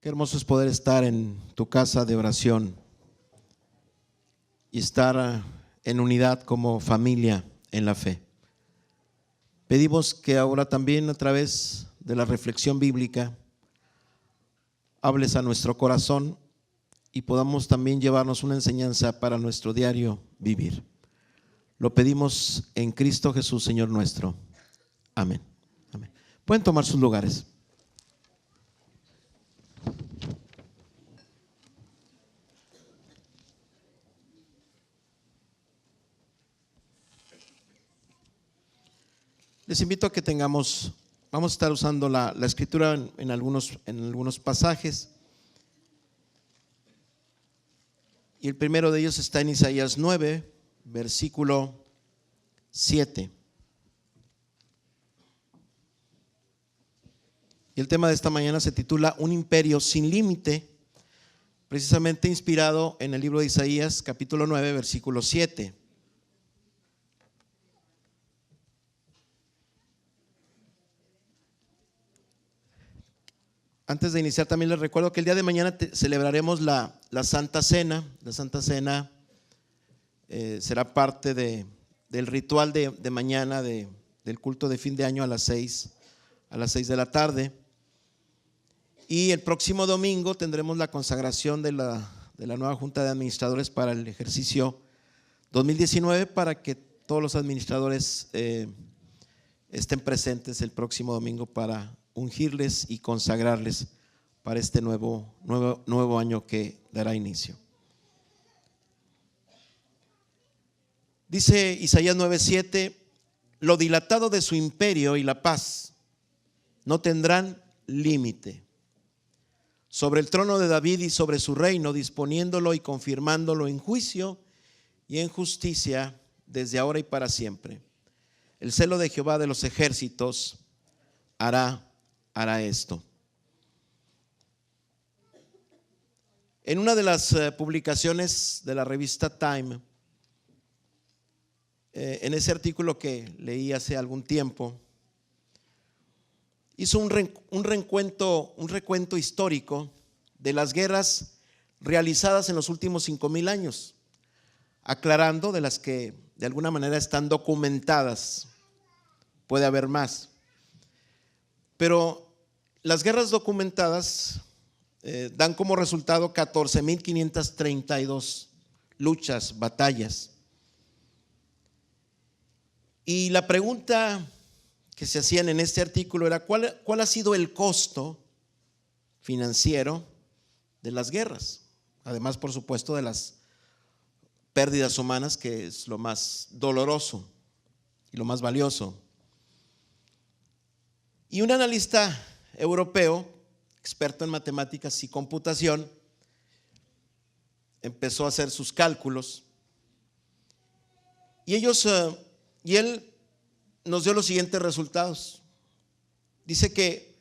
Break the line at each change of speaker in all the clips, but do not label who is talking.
Qué hermoso es poder estar en tu casa de oración y estar en unidad como familia en la fe. Pedimos que ahora también a través de la reflexión bíblica hables a nuestro corazón y podamos también llevarnos una enseñanza para nuestro diario vivir. Lo pedimos en Cristo Jesús, Señor nuestro. Amén. Amén. Pueden tomar sus lugares. Les invito a que vamos a estar usando la escritura en algunos pasajes. Y el primero de ellos está en Isaías 9, versículo 7. Y el tema de esta mañana se titula Un imperio sin límite, precisamente inspirado en el libro de Isaías, capítulo 9, versículo 7. Antes de iniciar, también les recuerdo que el día de mañana celebraremos la Santa Cena. La Santa Cena será parte del ritual de mañana del culto de fin de año a las 6 de la tarde. Y el próximo domingo tendremos la consagración de la nueva Junta de Administradores para el ejercicio 2019, para que todos los administradores estén presentes el próximo domingo para ungirles y consagrarles para este nuevo año que dará inicio. Dice Isaías 9:7: lo dilatado de su imperio y la paz no tendrán límite sobre el trono de David y sobre su reino, disponiéndolo y confirmándolo en juicio y en justicia desde ahora y para siempre. El celo de Jehová de los ejércitos hará esto. En una de las publicaciones de la revista Time, en ese artículo que leí hace algún tiempo, hizo un recuento histórico de las guerras realizadas en los últimos 5,000 años, aclarando de las que de alguna manera están documentadas. Puede haber más, pero las guerras documentadas dan como resultado 14,532 luchas, batallas. Y la pregunta que se hacían en este artículo era ¿cuál ha sido el costo financiero de las guerras? Además, por supuesto, de las pérdidas humanas, que es lo más doloroso y lo más valioso. Y un analista europeo, experto en matemáticas y computación, empezó a hacer sus cálculos y él nos dio los siguientes resultados. Dice que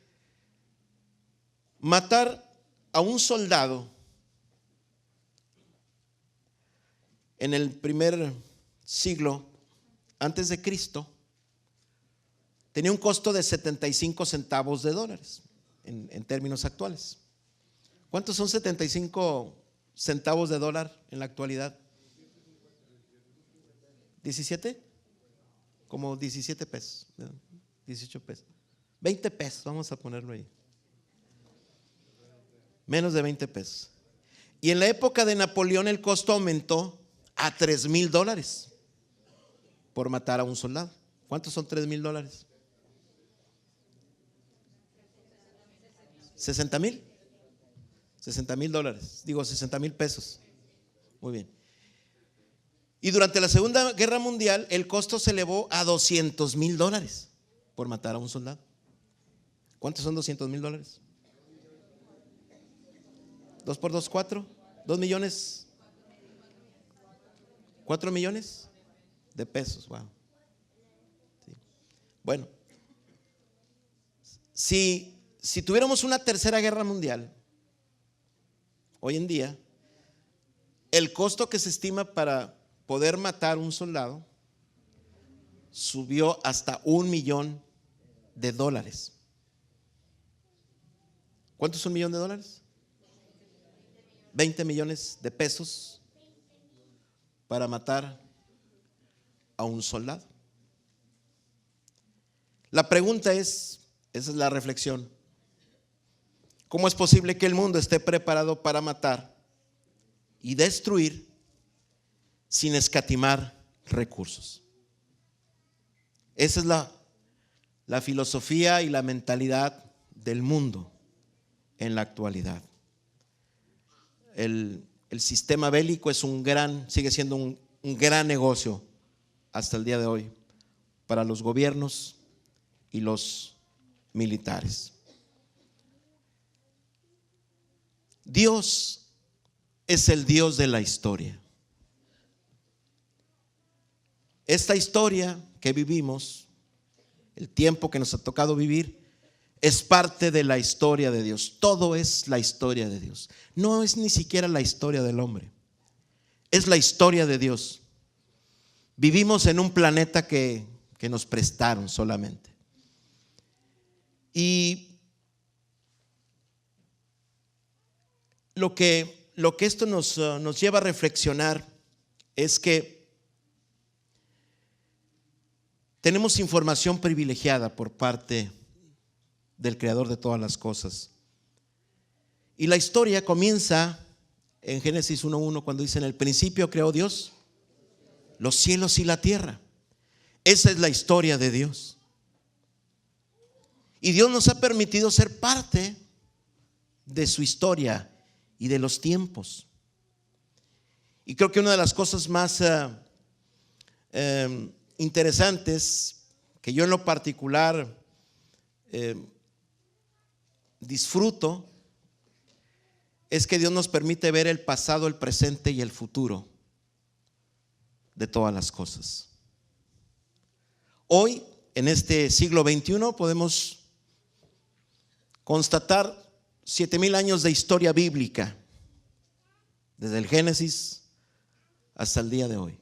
matar a un soldado en el primer siglo antes de Cristo tenía un costo de 75 centavos de dólares en términos actuales. ¿Cuántos son 75 centavos de dólar en la actualidad? ¿17? Como 17 pesos, 18 pesos, 20 pesos, vamos a ponerlo ahí. Menos de 20 pesos. Y en la época de Napoleón el costo aumentó a $3,000 por matar a un soldado. ¿Cuántos son $3,000? $60,000. $60,000, digo $60,000 pesos. Muy bien. Y durante la Segunda Guerra Mundial el costo se elevó a $200,000 por matar a un soldado. ¿Cuántos son $200,000? 2 por 2, 4. 2 millones. 4 millones de pesos. Wow. Sí. Bueno, si tuviéramos una tercera guerra mundial, hoy en día, el costo que se estima para poder matar un soldado subió hasta $1 millón. ¿Cuánto es $1 millón? 20 millones de pesos para matar a un soldado. La pregunta es, esa es la reflexión: ¿cómo es posible que el mundo esté preparado para matar y destruir sin escatimar recursos? Esa es la filosofía y la mentalidad del mundo en la actualidad. El sistema bélico es sigue siendo un gran negocio hasta el día de hoy para los gobiernos y los militares. Dios es el Dios de la historia. Esta historia que vivimos, el tiempo que nos ha tocado vivir, es parte de la historia de Dios. Todo es la historia de Dios. No es ni siquiera la historia del hombre, es la historia de Dios. Vivimos en un planeta que nos prestaron solamente. Y lo que esto nos lleva a reflexionar es que tenemos información privilegiada por parte del Creador de todas las cosas. Y la historia comienza en Génesis 1:1, cuando dice: en el principio creó Dios los cielos y la tierra. Esa es la historia de Dios. Y Dios nos ha permitido ser parte de su historia y de los tiempos. Y creo que una de las cosas más interesantes que yo en lo particular disfruto es que Dios nos permite ver el pasado, el presente y el futuro de todas las cosas. Hoy, en este siglo XXI, podemos constatar 7,000 años de historia bíblica, desde el Génesis hasta el día de hoy.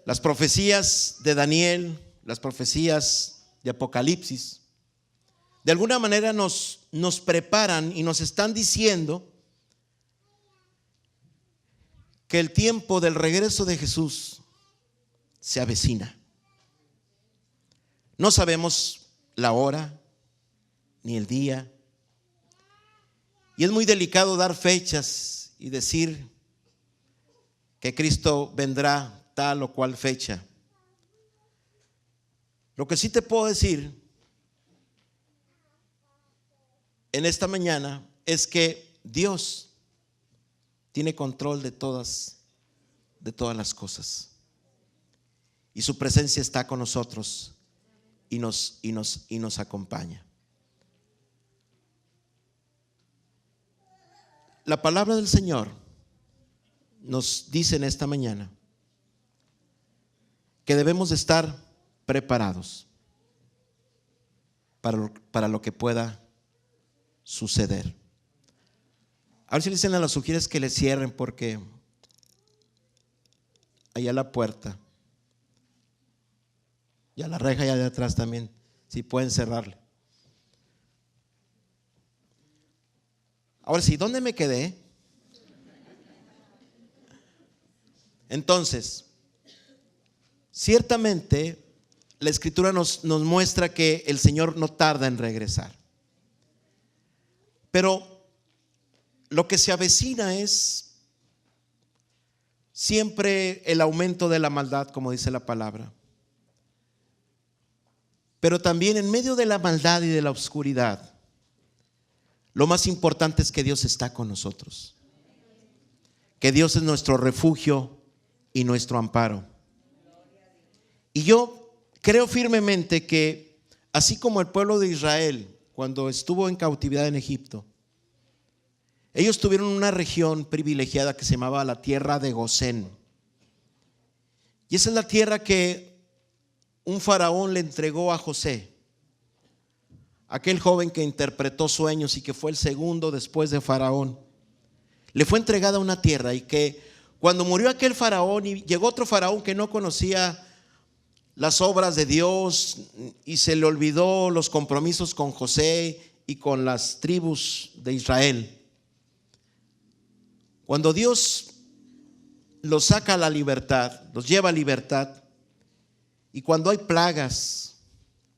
Las profecías de Daniel, las profecías de Apocalipsis, de alguna manera nos preparan y nos están diciendo que el tiempo del regreso de Jesús se avecina. No sabemos la hora ni el día, y es muy delicado dar fechas y decir que Cristo vendrá tal o cual fecha. Lo que sí te puedo decir en esta mañana es que Dios tiene control de todas las cosas, y su presencia está con nosotros y nos acompaña. La palabra del Señor nos dice en esta mañana que debemos de estar preparados para lo que pueda suceder. A ver si le dicen a los sugieres que le cierren, porque allá la puerta y a la reja allá de atrás también, si pueden cerrarle. Ahora sí, ¿dónde me quedé? Entonces, ciertamente la Escritura nos muestra que el Señor no tarda en regresar, pero lo que se avecina es siempre el aumento de la maldad, como dice la palabra. Pero también en medio de la maldad y de la oscuridad, lo más importante es que Dios está con nosotros, que Dios es nuestro refugio y nuestro amparo. Y yo creo firmemente que así como el pueblo de Israel, cuando estuvo en cautividad en Egipto, ellos tuvieron una región privilegiada que se llamaba la tierra de Gosén. Y esa es la tierra que un faraón le entregó a José, aquel joven que interpretó sueños y que fue el segundo después de Faraón. Le fue entregada una tierra, y que cuando murió aquel faraón y llegó otro faraón que no conocía las obras de Dios y se le olvidó los compromisos con José y con las tribus de Israel. Cuando Dios los saca a la libertad, los lleva a libertad, y cuando hay plagas,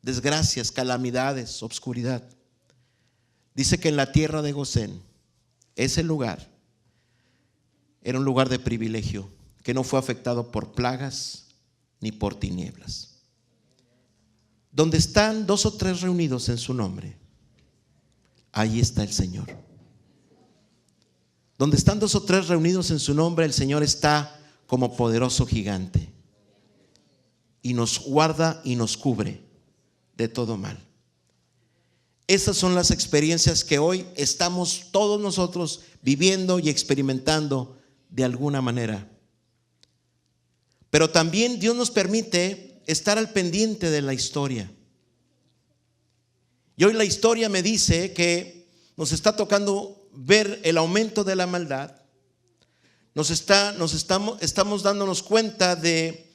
desgracias, calamidades, obscuridad, dice que en la tierra de Gosén, ese lugar era un lugar de privilegio, que no fue afectado por plagas ni por tinieblas. Donde están 2 o 3 reunidos en su nombre, ahí está el Señor. Donde están 2 o 3 reunidos en su nombre, el Señor está como poderoso gigante y nos guarda y nos cubre de todo mal. Esas son las experiencias que hoy estamos todos nosotros viviendo y experimentando de alguna manera. Pero también Dios nos permite estar al pendiente de la historia. Y hoy la historia me dice que nos está tocando ver el aumento de la maldad. Estamos dándonos cuenta de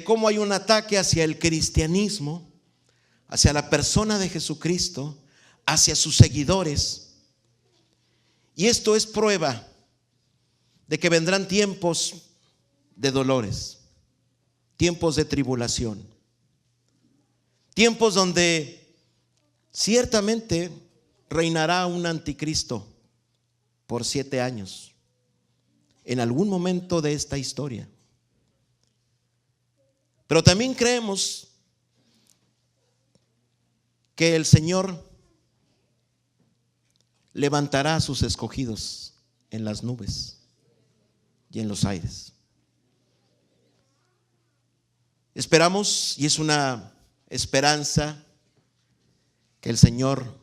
cómo hay un ataque hacia el cristianismo, hacia la persona de Jesucristo, hacia sus seguidores. Y esto es prueba de que vendrán tiempos de dolores, tiempos de tribulación, tiempos donde ciertamente reinará un anticristo por 7 años en algún momento de esta historia. Pero también creemos que el Señor levantará a sus escogidos en las nubes y en los aires. Esperamos, y es una esperanza, que el Señor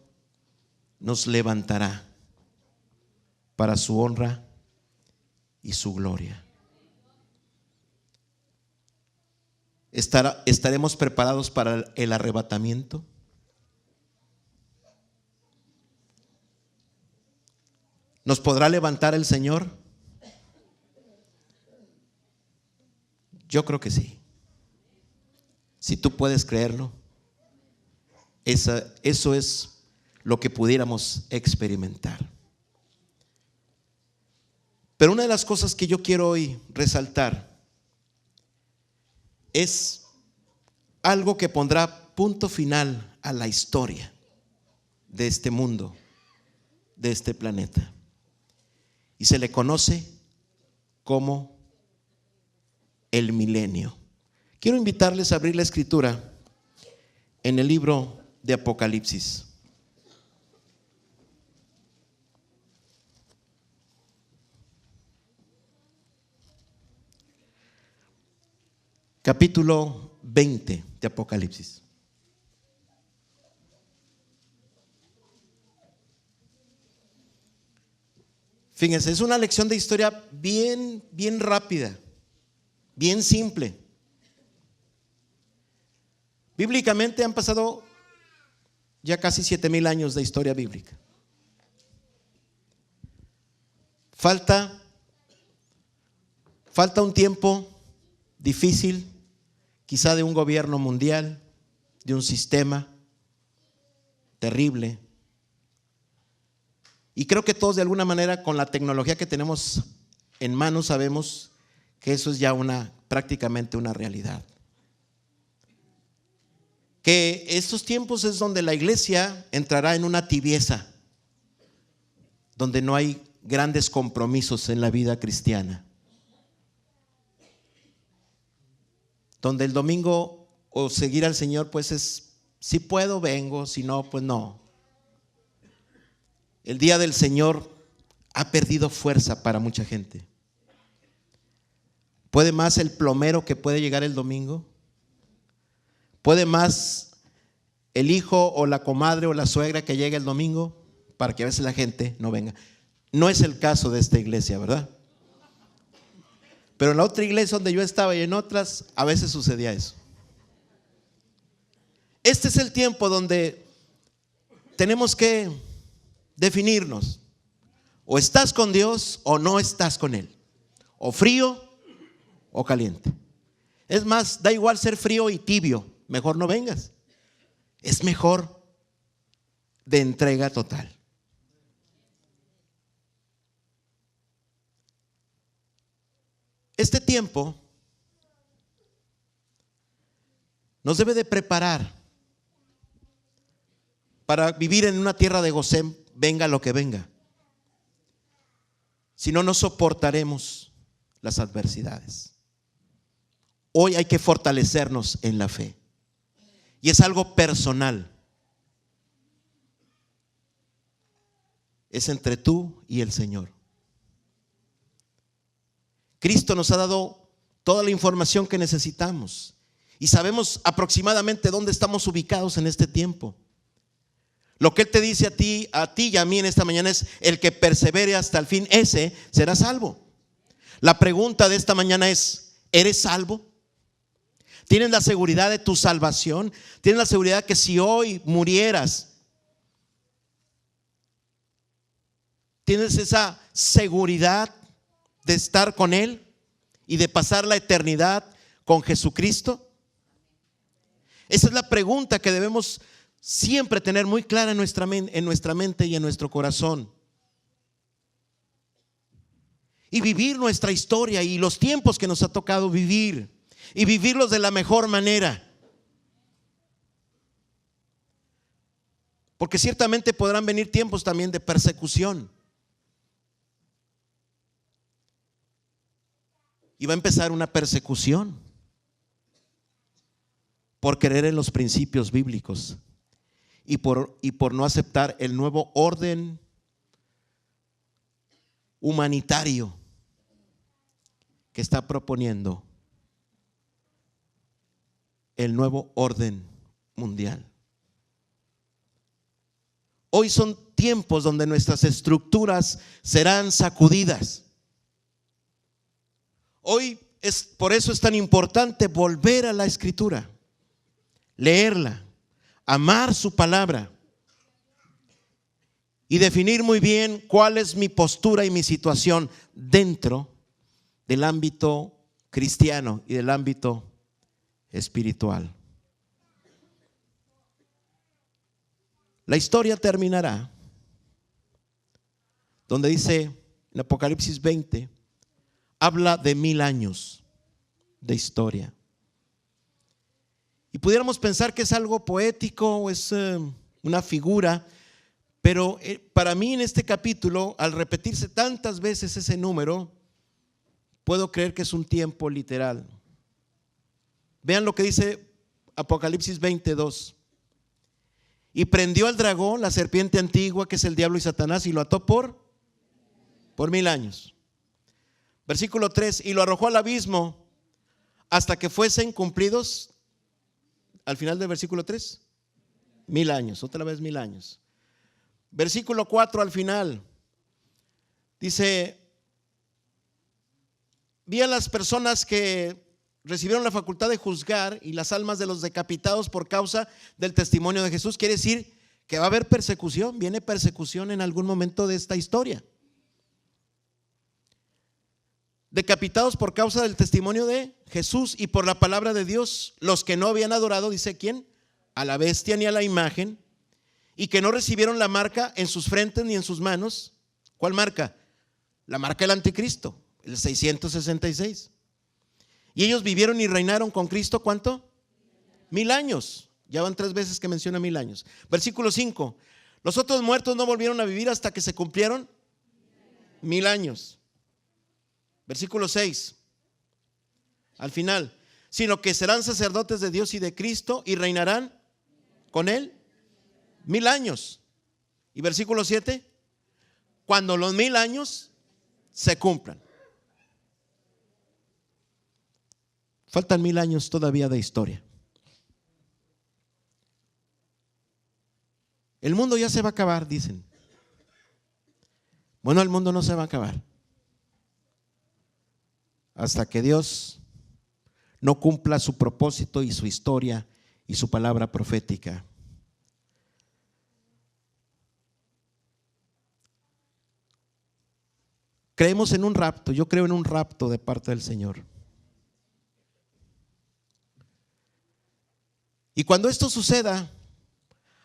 nos levantará para su honra y su gloria. ¿Estaremos preparados para el arrebatamiento? ¿Nos podrá levantar el Señor? Yo creo que sí. Si tú puedes creerlo, eso es lo que pudiéramos experimentar. Pero una de las cosas que yo quiero hoy resaltar es algo que pondrá punto final a la historia de este mundo, de este planeta. Y se le conoce como el milenio. Quiero invitarles a abrir la escritura en el libro de Apocalipsis. Capítulo 20 de Apocalipsis. Fíjense, es una lección de historia bien rápida, bien simple. Bíblicamente han pasado ya casi 7,000 años de historia bíblica. Falta un tiempo difícil, quizá de un gobierno mundial, de un sistema terrible. Y creo que todos de alguna manera con la tecnología que tenemos en manos sabemos que eso es ya prácticamente una realidad. Que estos tiempos es donde la iglesia entrará en una tibieza, donde no hay grandes compromisos en la vida cristiana, donde el domingo o seguir al Señor pues es, si puedo vengo, si no pues no. El día del Señor ha perdido fuerza para mucha gente. ¿Puede más el plomero que puede llegar el domingo? ¿Puede más el hijo o la comadre o la suegra que llegue el domingo para que a veces la gente no venga? No es el caso de esta iglesia, ¿verdad? Pero en la otra iglesia donde yo estaba y en otras a veces sucedía eso. Este es el tiempo donde tenemos que definirnos. O estás con Dios o no estás con Él. O frío o caliente. Es más, da igual ser frío y tibio. Mejor no vengas. Es mejor de entrega total. Este tiempo nos debe de preparar para vivir en una tierra de Gosén, venga lo que venga. Si no, no soportaremos las adversidades. Hoy hay que fortalecernos en la fe. Y es algo personal. Es entre tú y el Señor. Cristo nos ha dado toda la información que necesitamos y sabemos aproximadamente dónde estamos ubicados en este tiempo. Lo que Él te dice a ti y a mí en esta mañana es: el que persevere hasta el fin, ese será salvo. La pregunta de esta mañana es: ¿eres salvo? ¿Tienes la seguridad de tu salvación? ¿Tienes la seguridad que si hoy murieras, tienes esa seguridad de estar con Él y de pasar la eternidad con Jesucristo? Esa es la pregunta que debemos siempre tener muy clara en nuestra mente y en nuestro corazón. Y vivir nuestra historia y los tiempos que nos ha tocado vivir, y vivirlos de la mejor manera. Porque ciertamente podrán venir tiempos también de persecución. Y va a empezar una persecución por creer en los principios bíblicos y por no aceptar el nuevo orden humanitario que está proponiendo el nuevo orden mundial. Hoy son tiempos donde nuestras estructuras serán sacudidas. Hoy por eso es tan importante volver a la Escritura, leerla, amar su palabra y definir muy bien cuál es mi postura y mi situación dentro del ámbito cristiano y del ámbito espiritual. La historia terminará donde dice en Apocalipsis 20, habla de 1000 años de historia. Y pudiéramos pensar que es algo poético o es una figura, pero para mí en este capítulo, al repetirse tantas veces ese número, puedo creer que es un tiempo literal. Vean lo que dice Apocalipsis 22. Y prendió al dragón, la serpiente antigua, que es el diablo y Satanás, y lo ató por 1000 años. Versículo 3, y lo arrojó al abismo hasta que fuesen cumplidos, al final del versículo 3, 1000 años, otra vez 1000 años. Versículo 4 al final, dice: vi a las personas que recibieron la facultad de juzgar y las almas de los decapitados por causa del testimonio de Jesús. Quiere decir que va a haber persecución, viene persecución en algún momento de esta historia. Decapitados por causa del testimonio de Jesús y por la palabra de Dios, los que no habían adorado, dice quién, a la bestia ni a la imagen, y que no recibieron la marca en sus frentes ni en sus manos. ¿Cuál marca? La marca del anticristo, el 666. Y ellos vivieron y reinaron con Cristo, ¿cuánto? 1000 años. Ya van 3 veces que menciona 1000 años. Versículo 5, los otros muertos no volvieron a vivir hasta que se cumplieron 1000 años. Versículo 6, al final, sino que serán sacerdotes de Dios y de Cristo y reinarán con Él 1000 años. Y versículo 7, cuando los 1000 años se cumplan. Faltan 1000 años todavía de historia. El mundo ya se va a acabar, dicen. Bueno, el mundo no se va a acabar hasta que Dios no cumpla su propósito y su historia y su palabra profética. Creemos en un rapto, yo creo en un rapto de parte del Señor. Y cuando esto suceda,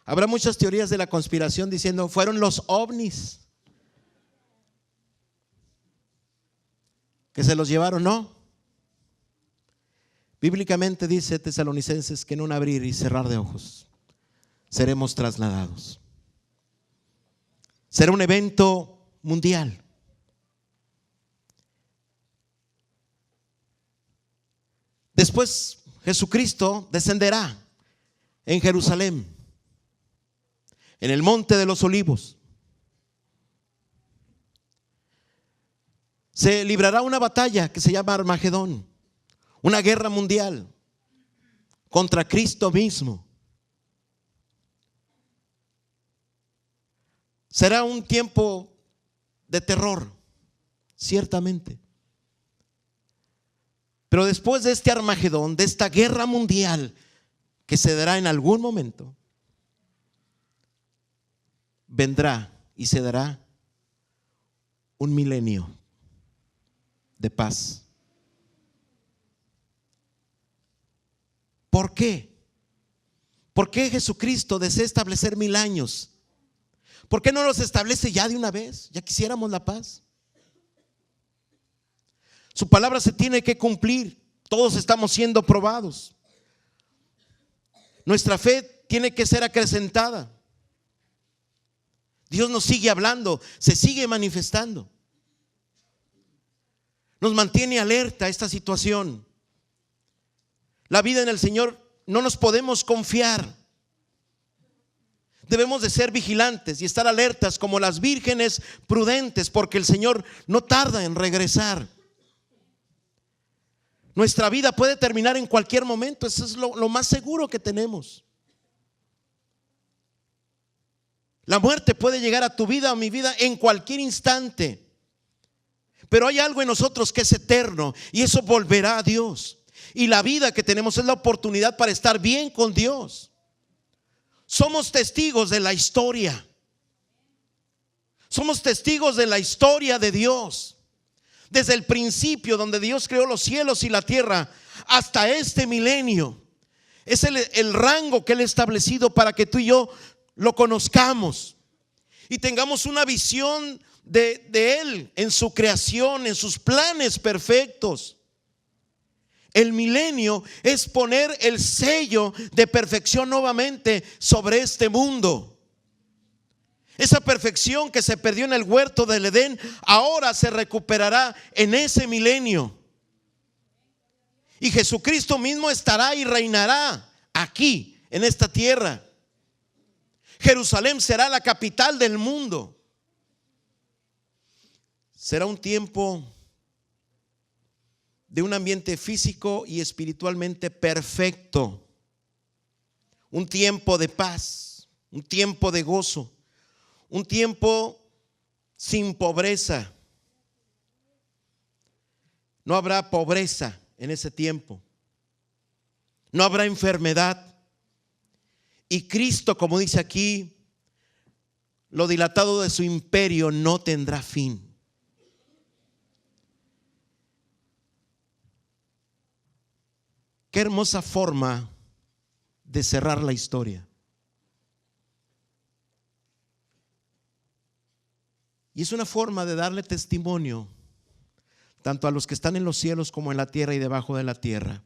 Habrá muchas teorías de la conspiración diciendo fueron los ovnis que se los llevaron. No. Bíblicamente dice Tesalonicenses que en un abrir y cerrar de ojos seremos trasladados. Será un evento mundial. Después Jesucristo descenderá en Jerusalén, en el monte de los olivos. Se librará una batalla que se llama Armagedón, una guerra mundial contra Cristo mismo. Será un tiempo de terror, ciertamente. Pero después de este Armagedón, de esta guerra mundial que se dará en algún momento, vendrá y se dará un milenio de paz. ¿Por qué? ¿Por qué Jesucristo desea establecer 1000 años? ¿Por qué no los establece ya de una vez? Ya quisiéramos la paz. Su palabra se tiene que cumplir. Todos estamos siendo probados. Nuestra fe tiene que ser acrecentada. Dios nos sigue hablando, se sigue manifestando. Nos mantiene alerta a esta situación. La vida en el Señor no nos podemos confiar. Debemos de ser vigilantes y estar alertas como las vírgenes prudentes, porque el Señor no tarda en regresar. Nuestra vida puede terminar en cualquier momento. Eso es lo más seguro que tenemos. La muerte puede llegar a tu vida o a mi vida en cualquier instante. Pero hay algo en nosotros que es eterno y eso volverá a Dios. Y la vida que tenemos es la oportunidad para estar bien con Dios. Somos testigos de la historia. Somos testigos de la historia de Dios. Desde el principio, donde Dios creó los cielos y la tierra, hasta este milenio. Es el rango que Él ha establecido para que tú y yo lo conozcamos y tengamos una visión de Él en su creación, en sus planes perfectos. El milenio es poner el sello de perfección nuevamente sobre este mundo. Esa perfección que se perdió en el huerto del Edén ahora se recuperará en ese milenio. Y Jesucristo mismo estará y reinará aquí en esta tierra. Jerusalén será la capital del mundo. Será un tiempo de un ambiente físico y espiritualmente perfecto. Un tiempo de paz, un tiempo de gozo, un tiempo sin pobreza. No habrá pobreza en ese tiempo. No habrá enfermedad. Y Cristo, como dice aquí, lo dilatado de su imperio no tendrá fin. Qué hermosa forma de cerrar la historia. Y es una forma de darle testimonio tanto a los que están en los cielos como en la tierra y debajo de la tierra,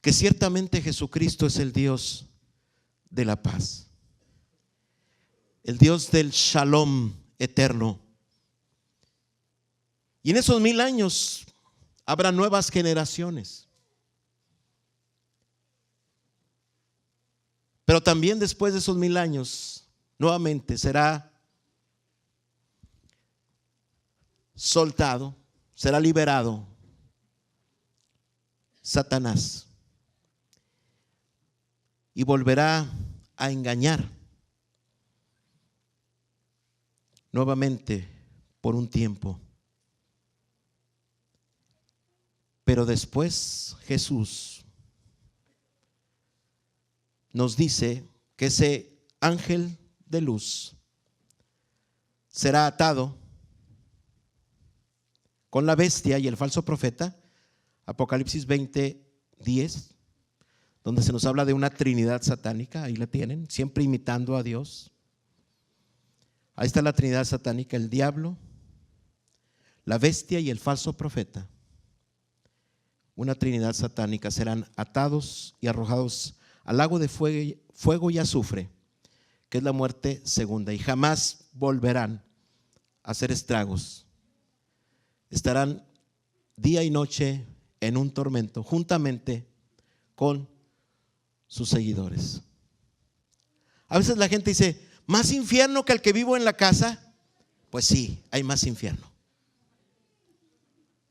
que ciertamente Jesucristo es el Dios de la paz, el Dios del shalom eterno. Y en esos 1000 años habrá nuevas generaciones. Pero también después de esos 1000 años, nuevamente será soltado, será liberado Satanás y volverá a engañar nuevamente por un tiempo. Pero después Jesús nos dice que ese ángel de luz será atado con la bestia y el falso profeta. Apocalipsis 20:10. donde se nos habla de una trinidad satánica. Ahí la tienen, siempre imitando a Dios. Ahí está la trinidad satánica: el diablo, la bestia y el falso profeta. Una trinidad satánica. Serán atados y arrojados al lago de fuego y azufre, que es la muerte segunda, y jamás volverán a hacer estragos. Estarán día y noche en un tormento, juntamente con sus seguidores. A veces la gente dice: ¿más infierno que el que vivo en la casa? Pues sí, hay más infierno.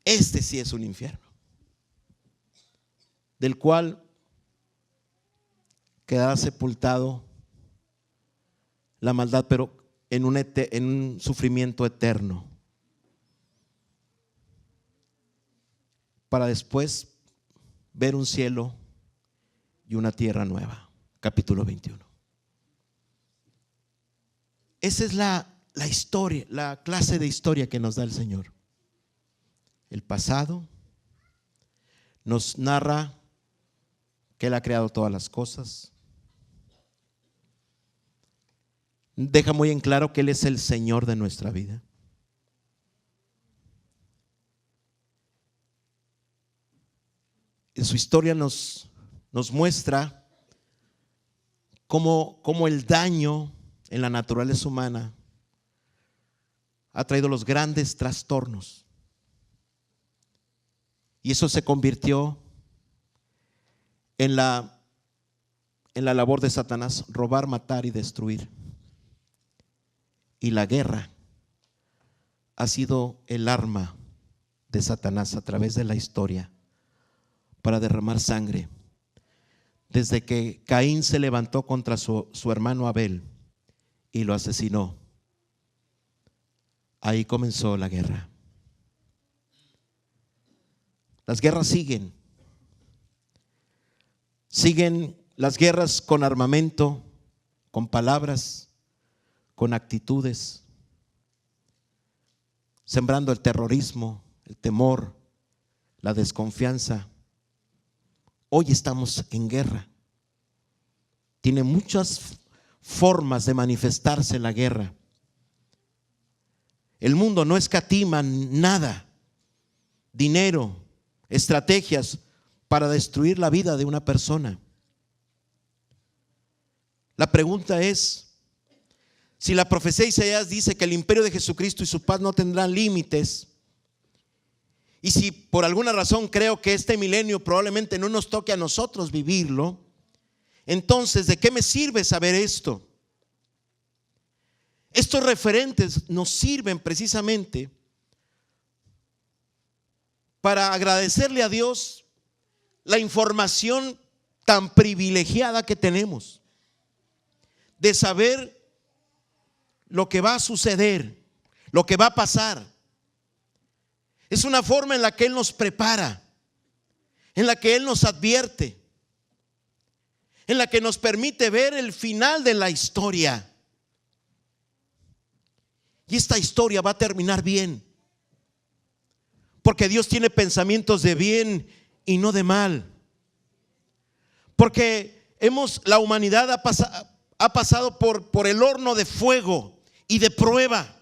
Este sí es un infierno, del cual quedará sepultado la maldad, pero en un sufrimiento eterno, para después ver un cielo y una tierra nueva. Capítulo 21. Esa es la historia, la clase de historia que nos da el Señor. El pasado nos narra que Él ha creado todas las cosas. Deja muy en claro que Él es el Señor de nuestra vida. En su historia nos muestra cómo el daño en la naturaleza humana ha traído los grandes trastornos. Y eso se convirtió en la labor de Satanás: robar, matar y destruir. Y la guerra ha sido el arma de Satanás a través de la historia para derramar sangre. Desde que Caín se levantó contra su hermano Abel y lo asesinó, ahí comenzó la guerra. Las guerras siguen las guerras con armamento, con palabras, con actitudes, sembrando el terrorismo, el temor, la desconfianza. Hoy estamos en guerra. Tiene muchas formas de manifestarse la guerra. El mundo no escatima nada: dinero, estrategias para destruir la vida de una persona. La pregunta es: si la profecía de Isaías dice que el imperio de Jesucristo y su paz no tendrán límites, y si por alguna razón creo que este milenio probablemente no nos toque a nosotros vivirlo, entonces ¿de qué me sirve saber esto? Estos referentes nos sirven precisamente para agradecerle a Dios la información tan privilegiada que tenemos de saber lo que va a suceder, lo que va a pasar. Es una forma en la que Él nos prepara, en la que Él nos advierte, en la que nos permite ver el final de la historia. Y esta historia va a terminar bien, porque Dios tiene pensamientos de bien y no de mal. Porque la humanidad ha pasado por el horno de fuego y de prueba.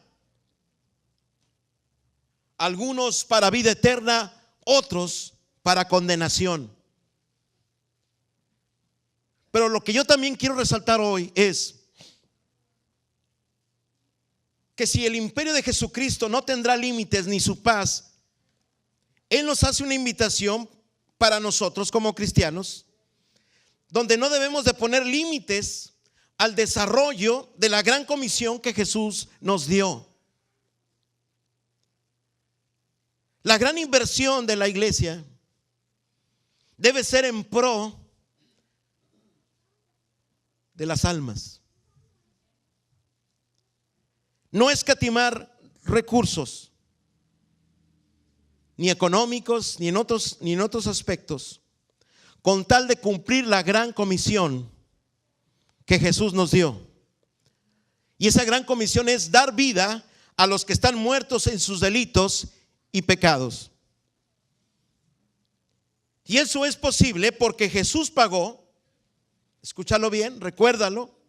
Algunos para vida eterna, otros para condenación. Pero lo que yo también quiero resaltar hoy es que si el imperio de Jesucristo no tendrá límites ni su paz, Él nos hace una invitación para nosotros como cristianos, donde no debemos de poner límites al desarrollo de la gran comisión que Jesús nos dio. La gran inversión de la iglesia debe ser en pro de las almas. No escatimar recursos, ni económicos, ni en otros aspectos, con tal de cumplir la gran comisión que Jesús nos dio. Y esa gran comisión es dar vida a los que están muertos en sus delitos y pecados. Y eso es posible porque Jesús pagó, escúchalo bien, recuérdalo,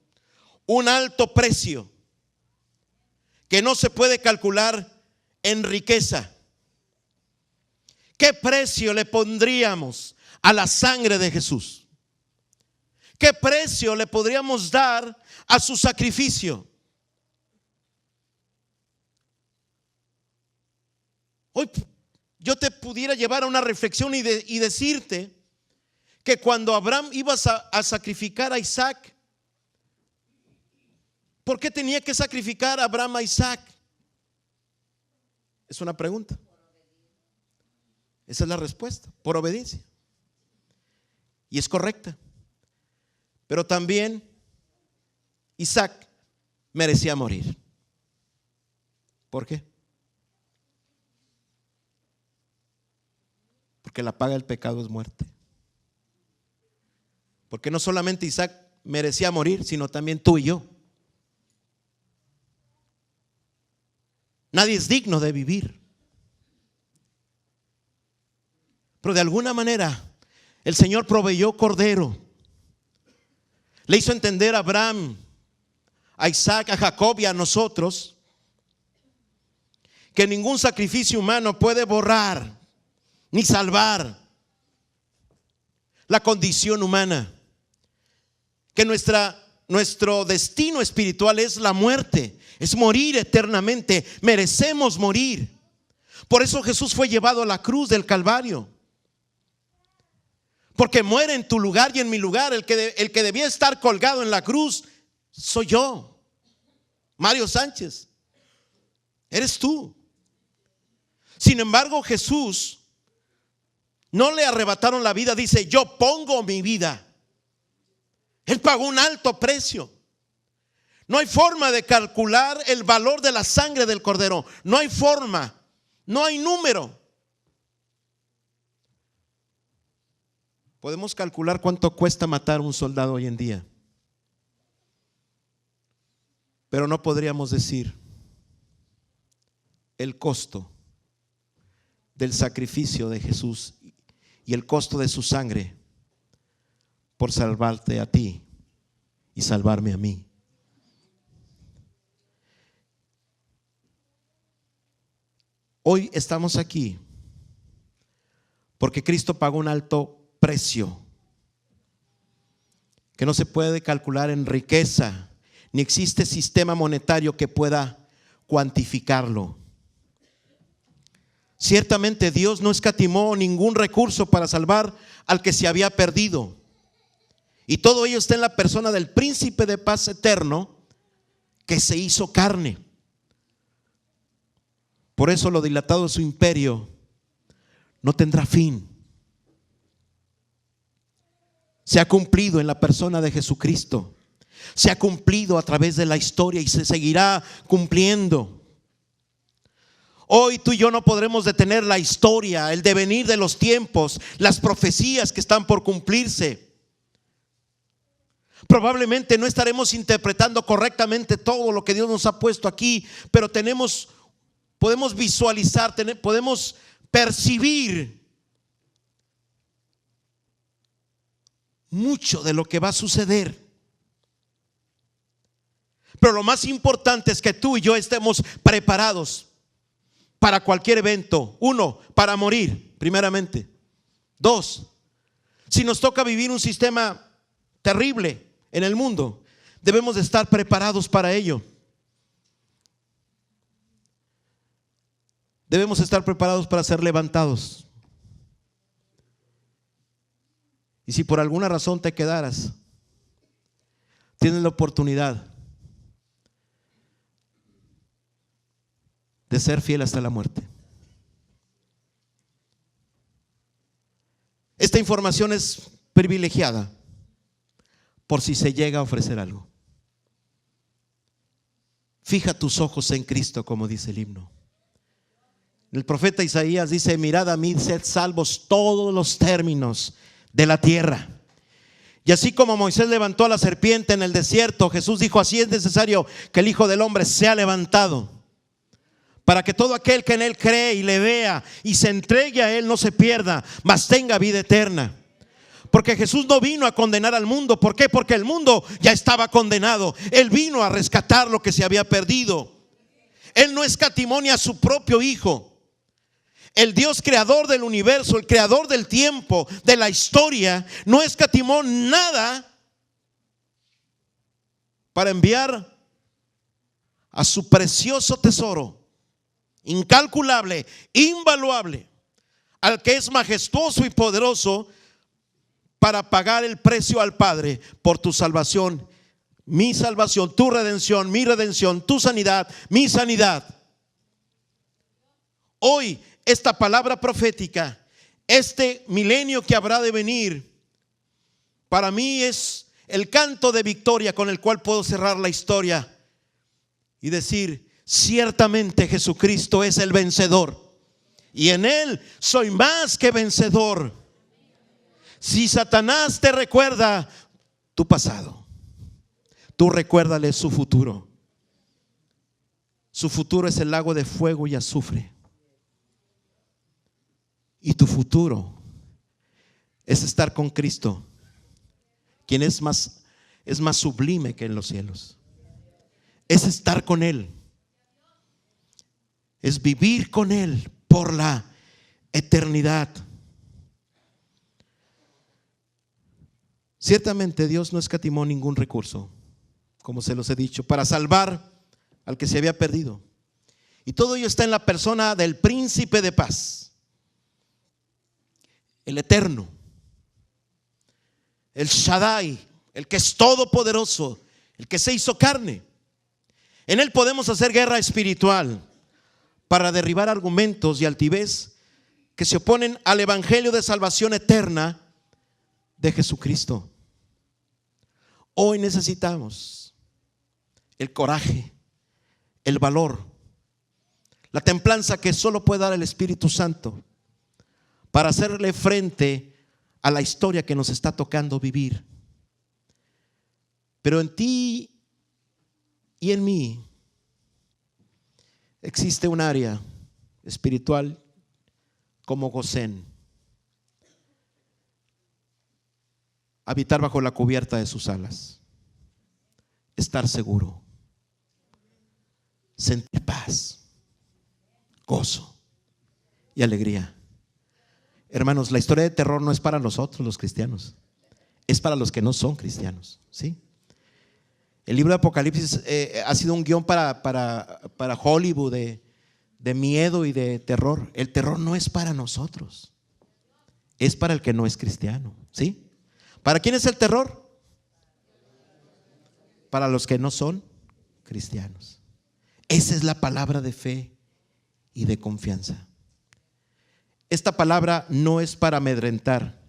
un alto precio que no se puede calcular en riqueza. ¿Qué precio le pondríamos a la sangre de Jesús? ¿Qué precio le podríamos dar a su sacrificio? Hoy yo te pudiera llevar a una reflexión y decirte que cuando Abraham iba a sacrificar a Isaac, ¿por qué tenía que sacrificar a Abraham a Isaac? Es una pregunta. Esa es la respuesta, por obediencia. Y es correcta. Pero también Isaac merecía morir. ¿Por qué? Porque la paga del pecado es muerte. Porque no solamente Isaac merecía morir, sino también tú y yo. Nadie es digno de vivir. Pero de alguna manera el Señor proveyó cordero. Le hizo entender a Abraham, a Isaac, a Jacob y a nosotros que ningún sacrificio humano puede borrar ni salvar la condición humana. Que nuestro destino espiritual es la muerte, es morir eternamente. Merecemos morir. Por eso Jesús fue llevado a la cruz del Calvario. Porque muere en tu lugar y en mi lugar. El que debía estar colgado en la cruz soy yo, Mario Sánchez. Eres tú. Sin embargo, Jesús no le arrebataron la vida. Dice: yo pongo mi vida. Él pagó un alto precio. No hay forma de calcular el valor de la sangre del cordero. No hay forma. No hay número. Podemos calcular cuánto cuesta matar a un soldado hoy en día, pero no podríamos decir el costo del sacrificio de Jesús y el costo de su sangre por salvarte a ti y salvarme a mí. Hoy estamos aquí porque Cristo pagó un alto precio que no se puede calcular en riqueza, ni existe sistema monetario que pueda cuantificarlo. Ciertamente Dios no escatimó ningún recurso para salvar al que se había perdido, y todo ello está en la persona del príncipe de paz eterno que se hizo carne. Por eso lo dilatado de su imperio no tendrá fin. Se ha cumplido en la persona de Jesucristo. Se ha cumplido a través de la historia y se seguirá cumpliendo. Hoy tú y yo no podremos detener la historia, el devenir de los tiempos, las profecías que están por cumplirse. Probablemente no estaremos interpretando correctamente todo lo que Dios nos ha puesto aquí, pero podemos visualizar, podemos percibir mucho de lo que va a suceder. Pero lo más importante es que tú y yo estemos preparados para cualquier evento. 1, para morir, primeramente. 2, si nos toca vivir un sistema terrible en el mundo, debemos de estar preparados para ello. Debemos estar preparados para ser levantados. Y si por alguna razón te quedaras, tienes la oportunidad de ser fiel hasta la muerte. Esta información es privilegiada por si se llega a ofrecer algo. Fija tus ojos en Cristo, como dice el himno. El profeta Isaías dice: mirad a mí, sed salvos todos los términos de la tierra. Y así como Moisés levantó a la serpiente en el desierto, Jesús dijo: así es necesario que el Hijo del Hombre sea levantado, para que todo aquel que en Él cree y le vea y se entregue a Él no se pierda, mas tenga vida eterna. Porque Jesús no vino a condenar al mundo. ¿Por qué? Porque el mundo ya estaba condenado. Él vino a rescatar lo que se había perdido. Él no escatimó ni a su propio Hijo. El Dios creador del universo, el creador del tiempo, de la historia, no escatimó nada para enviar a su precioso tesoro, incalculable, invaluable, al que es majestuoso y poderoso, para pagar el precio al Padre por tu salvación, mi salvación, tu redención, mi redención, tu sanidad, mi sanidad. Hoy esta palabra profética, este milenio que habrá de venir, para mí es el canto de victoria con el cual puedo cerrar la historia y decir: ciertamente Jesucristo es el vencedor, y en Él soy más que vencedor. Si Satanás te recuerda tu pasado, tú recuérdale su futuro. Su futuro es el lago de fuego y azufre. Y tu futuro es estar con Cristo, quien es más sublime que en los cielos. Es estar con Él, es vivir con Él por la eternidad. Ciertamente Dios no escatimó ningún recurso, como se los he dicho, para salvar al que se había perdido. Y todo ello está en la persona del príncipe de paz, el eterno, el Shaddai, el que es todopoderoso, el que se hizo carne. En Él podemos hacer guerra espiritual para derribar argumentos y altivez que se oponen al evangelio de salvación eterna de Jesucristo. Hoy necesitamos el coraje, el valor, la templanza que solo puede dar el Espíritu Santo para hacerle frente a la historia que nos está tocando vivir. Pero en ti y en mí existe un área espiritual como Gosén: habitar bajo la cubierta de sus alas, estar seguro, sentir paz, gozo y alegría. Hermanos, la historia de terror no es para nosotros los cristianos, es para los que no son cristianos, ¿sí? El libro de Apocalipsis ha sido un guión para Hollywood de miedo y de terror. El terror no es para nosotros, es para el que no es cristiano, ¿sí? ¿Para quién es el terror? Para los que no son cristianos. Esa es la palabra de fe y de confianza. Esta palabra no es para amedrentar,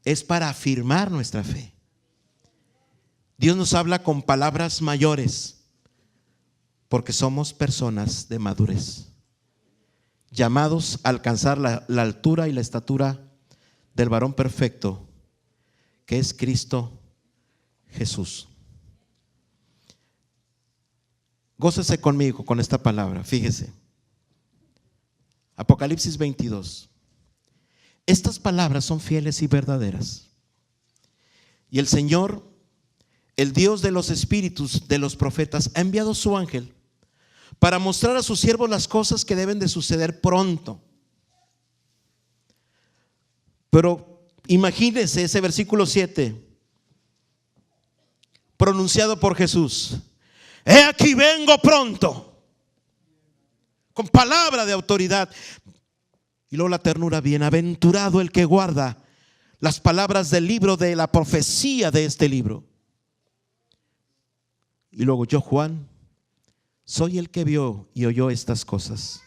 es para afirmar nuestra fe. Dios nos habla con palabras mayores porque somos personas de madurez, llamados a alcanzar la altura y la estatura del varón perfecto, que es Cristo Jesús. Gócese conmigo con esta palabra. Fíjese, Apocalipsis 22. Estas palabras son fieles y verdaderas. Y el Señor, el Dios de los espíritus de los profetas, ha enviado su ángel para mostrar a sus siervos las cosas que deben de suceder pronto. Pero imagínense ese versículo 7 pronunciado por Jesús: he aquí vengo pronto, con palabra de autoridad. Y luego la ternura: bienaventurado el que guarda las palabras del libro de la profecía de este libro. Y luego: yo, Juan, soy el que vio y oyó estas cosas.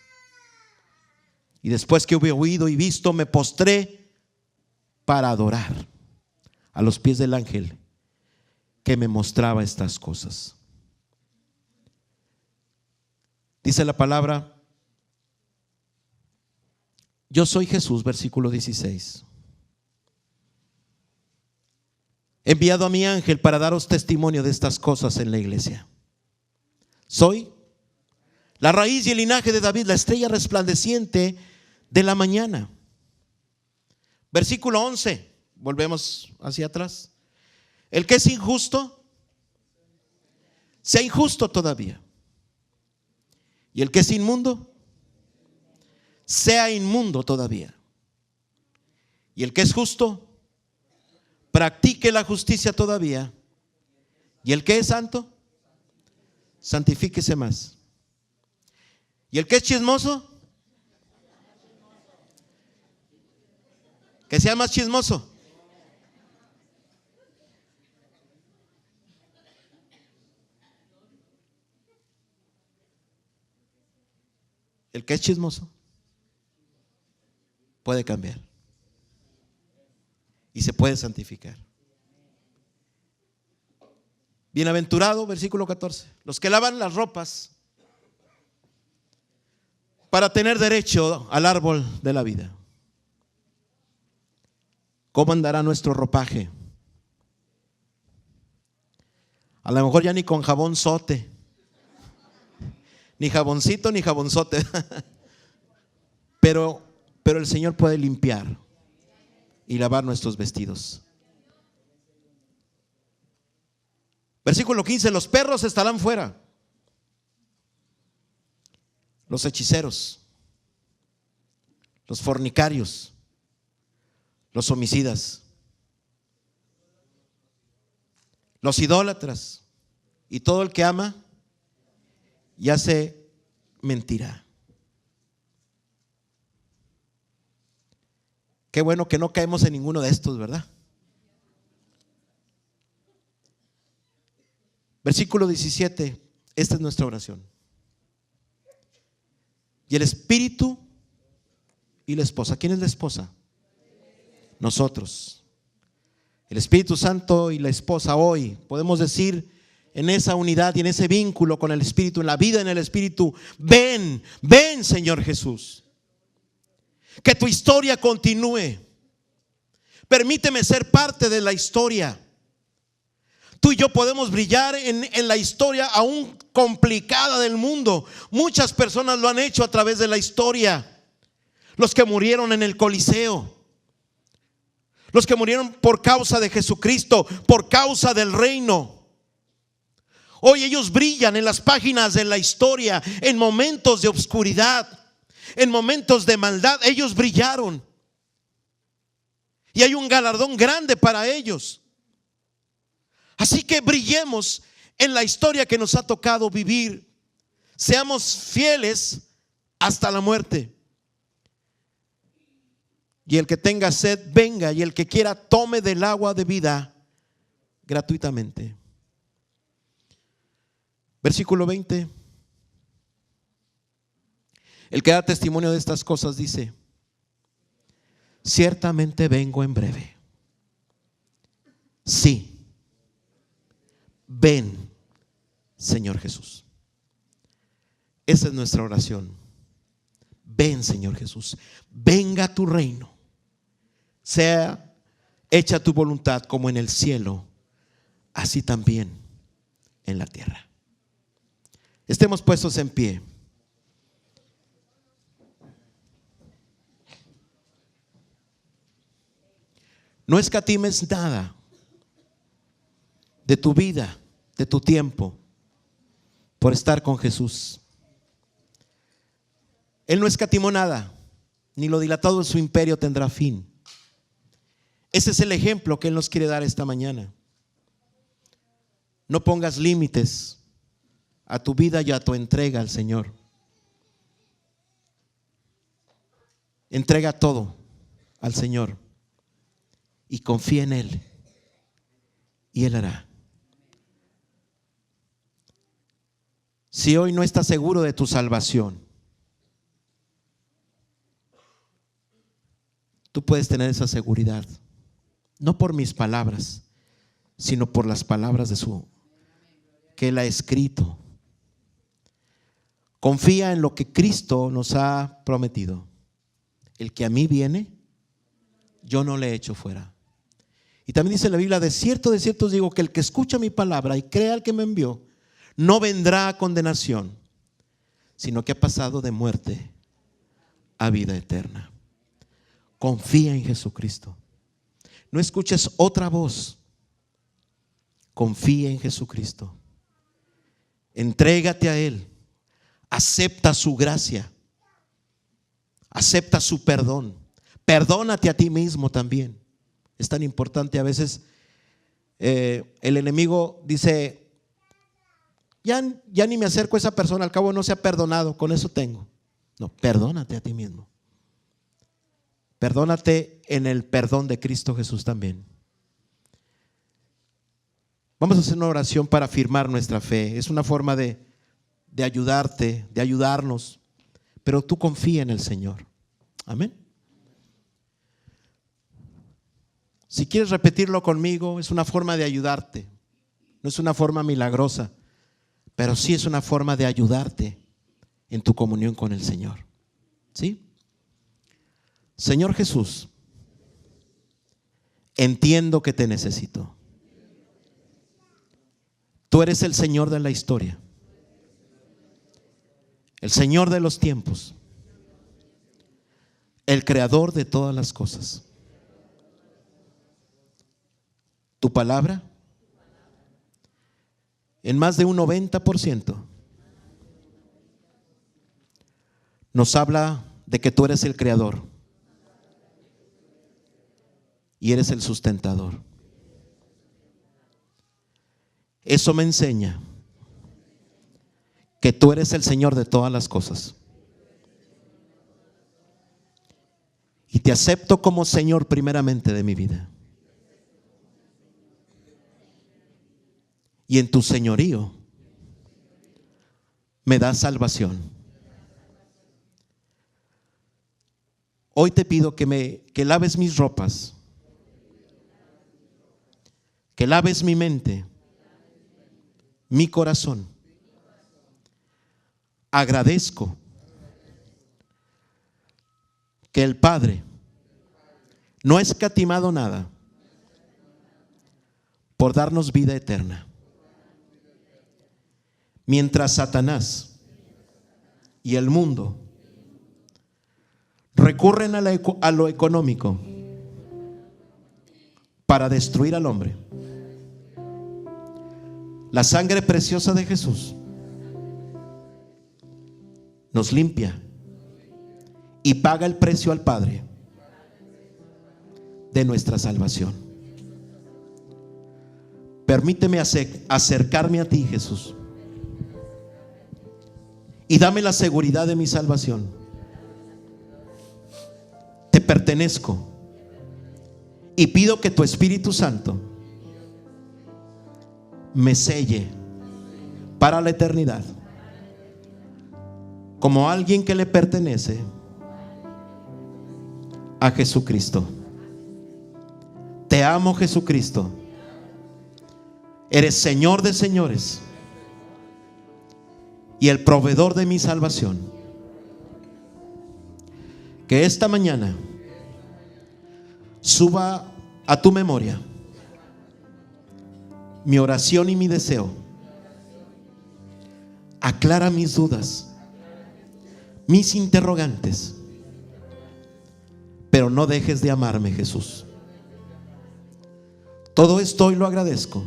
Y después que hube oído y visto, me postré para adorar a los pies del ángel que me mostraba estas cosas. Dice la palabra: yo soy Jesús, versículo 16, he enviado a mi ángel para daros testimonio de estas cosas en la iglesia. Soy La raíz y el linaje de David, la estrella resplandeciente de la mañana. Versículo 11, volvemos hacia atrás. El que es injusto, sea injusto todavía. Y el que es inmundo, sea inmundo todavía. Y el que es justo, practique la justicia todavía. Y el que es santo, santifíquese más. Y el que es chismoso, que sea más chismoso. El que es chismoso puede cambiar y se puede santificar. Bienaventurado, versículo 14, los que lavan las ropas para tener derecho al árbol de la vida. ¿Cómo andará nuestro ropaje? A lo mejor ya ni con jabón sote, ni jaboncito ni jabonzote, pero el Señor puede limpiar y lavar nuestros vestidos. Versículo 15, los perros estarán fuera, los hechiceros, los fornicarios, los homicidas, los idólatras y todo el que ama y hace mentira. Qué bueno que no caemos en ninguno de estos, ¿verdad? Versículo 17, esta es nuestra oración. Y el espíritu y la esposa. ¿Quién es la esposa? Nosotros. El Espíritu Santo y la esposa hoy podemos decir en esa unidad y en ese vínculo con el Espíritu, en la vida en el Espíritu: ven, ven Señor Jesús. Que tu historia continúe. Permíteme ser parte de la historia. Tú y yo podemos brillar en la historia aún complicada del mundo. Muchas personas lo han hecho a través de la historia. Los que murieron en el Coliseo, los que murieron por causa de Jesucristo, por causa del reino. Hoy ellos brillan en las páginas de la historia. En momentos de oscuridad, en momentos de maldad, ellos brillaron. Y hay un galardón grande para ellos. Así que brillemos en la historia que nos ha tocado vivir. Seamos fieles hasta la muerte. Y el que tenga sed, venga, y el que quiera, tome del agua de vida gratuitamente. Versículo 20. El que da testimonio de estas cosas dice: ciertamente vengo en breve. Sí, ven, Señor Jesús. Esa es nuestra oración. Ven, Señor Jesús, venga tu reino, sea hecha tu voluntad como en el cielo, así también en la tierra. Estemos puestos en pie. No escatimes nada de tu vida, de tu tiempo, por estar con Jesús. Él no escatimó nada, ni lo dilatado de su imperio tendrá fin. Ese es el ejemplo que Él nos quiere dar esta mañana. No pongas límites a tu vida y a tu entrega al Señor. Entrega todo al Señor y confía en Él, y Él hará. Si hoy no estás seguro de tu salvación, tú puedes tener esa seguridad, no por mis palabras, sino por las palabras de que Él ha escrito. Confía en lo que Cristo nos ha prometido. El que a mí viene, yo no le echo fuera. Y también dice la Biblia: de cierto os digo que el que escucha mi palabra y crea al que me envió, no vendrá a condenación, sino que ha pasado de muerte a vida eterna. Confía en Jesucristo. No escuches otra voz. Confía en Jesucristo. Entrégate a Él. Acepta su gracia. Acepta su perdón. Perdónate a ti mismo también. Es tan importante. A veces el enemigo dice: ya ni me acerco a esa persona, al cabo no se ha perdonado, con eso tengo. No, perdónate a ti mismo. Perdónate en el perdón de Cristo Jesús también. Vamos a hacer una oración para afirmar nuestra fe. Es una forma de ayudarte, de ayudarnos, pero tú confía en el Señor. Amén. Si quieres repetirlo conmigo, es una forma de ayudarte. No es una forma milagrosa, pero sí es una forma de ayudarte en tu comunión con el Señor. ¿Sí? Señor Jesús, entiendo que te necesito. Tú eres el Señor de la historia, el Señor de los tiempos, el creador de todas las cosas. Tu palabra, en más de un 90%, nos habla de que tú eres el creador y eres el sustentador. Eso me enseña que tú eres el Señor de todas las cosas. Y te acepto como Señor primeramente de mi vida. Y en tu señorío me das salvación. Hoy te pido que laves mis ropas, que laves mi mente, mi corazón. Agradezco que el Padre no ha escatimado nada por darnos vida eterna. Mientras Satanás y el mundo recurren a lo económico para destruir al hombre, la sangre preciosa de Jesús nos limpia y paga el precio al Padre de nuestra salvación. Permíteme acercarme a ti, Jesús, y dame la seguridad de mi salvación. Te pertenezco y pido que tu Espíritu Santo me selle para la eternidad como alguien que le pertenece a Jesucristo. Te amo, Jesucristo. Eres Señor de señores y el proveedor de mi salvación. Que esta mañana suba a tu memoria mi oración y mi deseo. Aclara mis dudas, mis interrogantes, pero no dejes de amarme, Jesús. Todo esto hoy lo agradezco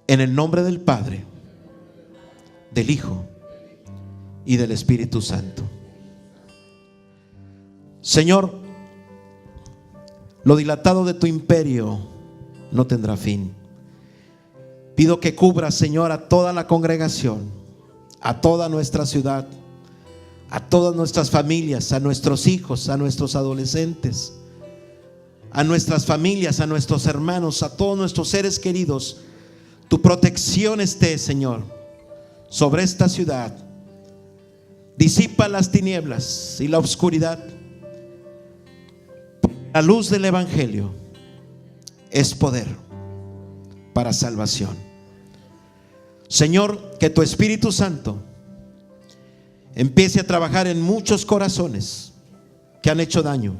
en el nombre del Padre, del Hijo y del Espíritu Santo. Señor, lo dilatado de tu imperio no tendrá fin. Pido que cubras, Señor, a toda la congregación, a toda nuestra ciudad, a todas nuestras familias, a nuestros hijos, a nuestros adolescentes, a nuestras familias, a nuestros hermanos, a todos nuestros seres queridos. Tu protección esté, Señor, sobre esta ciudad. Disipa las tinieblas y la oscuridad. La luz del Evangelio es poder para salvación. Señor, que tu Espíritu Santo empiece a trabajar en muchos corazones que han hecho daño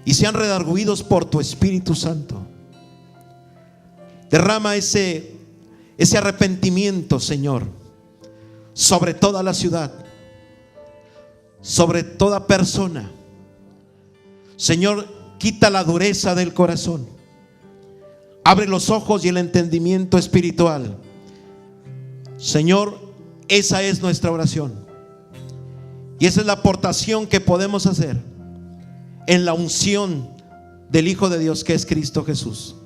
y sean redarguidos por tu Espíritu Santo. Derrama ese arrepentimiento, Señor, sobre toda la ciudad, sobre toda persona. Señor, quita la dureza del corazón. Abre los ojos y el entendimiento espiritual. Señor, esa es nuestra oración. Y esa es la aportación que podemos hacer en la unción del Hijo de Dios, que es Cristo Jesús.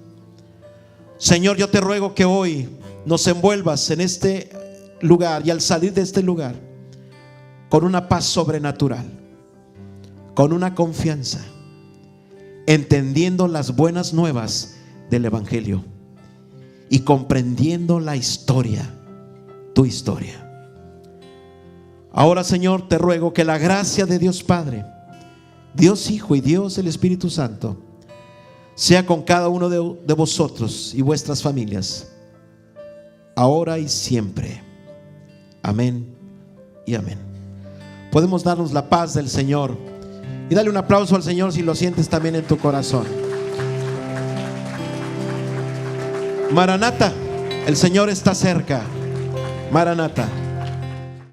Señor, yo te ruego que hoy nos envuelvas en este lugar, y al salir de este lugar con una paz sobrenatural, con una confianza, entendiendo las buenas nuevas del Evangelio y comprendiendo la historia, tu historia. Ahora, Señor, te ruego que la gracia de Dios Padre, Dios Hijo y Dios el Espíritu Santo sea con cada uno de vosotros y vuestras familias, ahora y siempre. Amén y amén. Podemos darnos la paz del Señor y darle un aplauso al Señor si lo sientes también en tu corazón. Maranata, el Señor está cerca. Maranata.